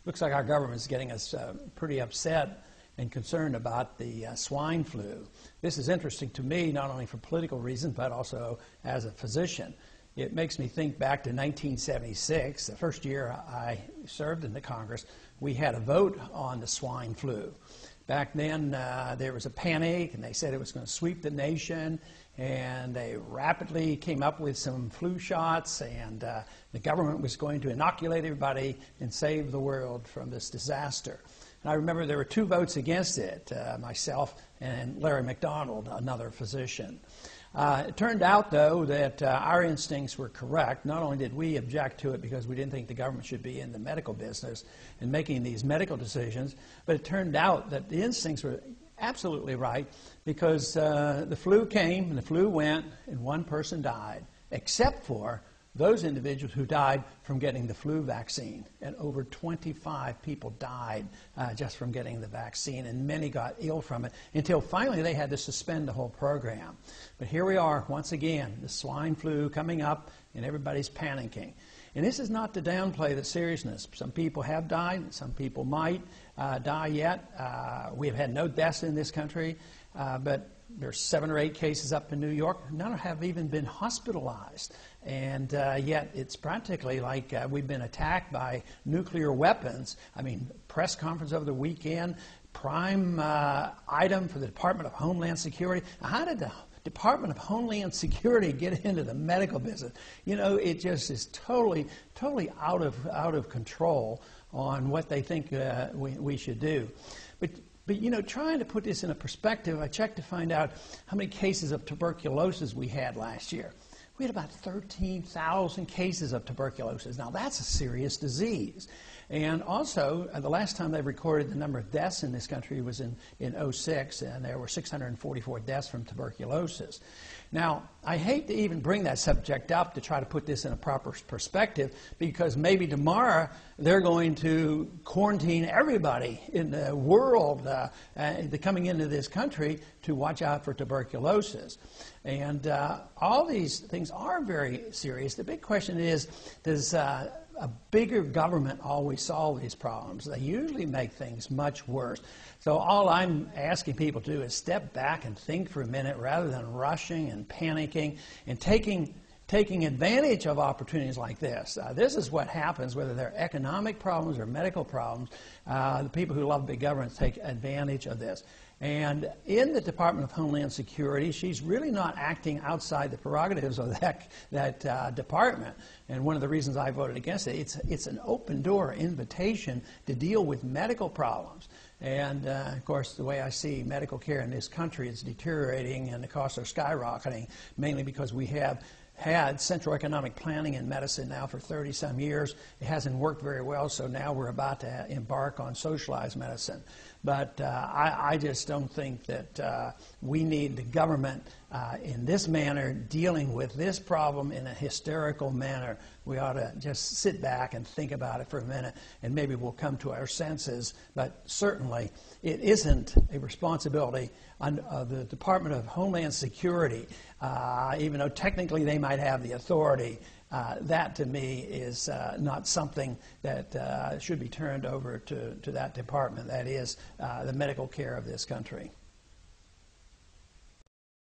Looks like our government is getting us pretty upset and concerned about the swine flu. This is interesting to me, not only for political reasons, but also as a physician. It makes me think back to 1976, the first year I served in the Congress. We had a vote on the swine flu. Back then, there was a panic, and they said it was going to sweep the nation, and they rapidly came up with some flu shots, and the government was going to inoculate everybody and save the world from this disaster. And I remember there were 2 votes against it, myself and Larry McDonald, another physician. It turned out, though, that our instincts were correct. Not only did we object to it because we didn't think the government should be in the medical business and making these medical decisions, but it turned out that the instincts were absolutely right because the flu came and the flu went and 1 person died, except for those individuals who died from getting the flu vaccine. And over 25 people died just from getting the vaccine, and many got ill from it until finally they had to suspend the whole program. But here we are once again, the swine flu coming up, and everybody's panicking. And this is not to downplay the seriousness. Some people have died. Some people might die yet. We have had no deaths in this country, but there's 7 or 8 cases up in New York. None have even been hospitalized. And yet it's practically like we've been attacked by nuclear weapons. I mean, press conference over the weekend, prime item for the Department of Homeland Security. How did the Department of Homeland Security get into the medical business? You know, it just is totally out of control on what they think we should do. But, you know, trying to put this in a perspective, I checked to find out how many cases of tuberculosis we had last year. We had about 13,000 cases of tuberculosis. Now, that's a serious disease. And also, the last time they recorded the number of deaths in this country was in 2006, and there were 644 deaths from tuberculosis. Now, I hate to even bring that subject up to try to put this in a proper perspective, because maybe tomorrow they're going to quarantine everybody in the world coming into this country to watch out for tuberculosis. And all these things are very serious. The big question is, does a bigger government always solve these problems? They usually make things much worse. So all I'm asking people to do is step back and think for a minute rather than rushing and panicking and taking advantage of opportunities like this. This is what happens, whether they're economic problems or medical problems. The people who love big governments take advantage of this. And in the Department of Homeland Security, she's really not acting outside the prerogatives of that department. And one of the reasons I voted against it, it's an open-door invitation to deal with medical problems. And, of course, the way I see medical care in this country is deteriorating and the costs are skyrocketing, mainly because we have had central economic planning in medicine now for 30-some years. It hasn't worked very well, so now we're about to embark on socialized medicine. But I just don't think that we need the government in this manner dealing with this problem in a hysterical manner. We ought to just sit back and think about it for a minute, and maybe we'll come to our senses. But certainly it isn't a responsibility of the Department of Homeland Security, even though technically they might have the authority. That, to me, is not something that should be turned over to that department. That is the medical care of this country.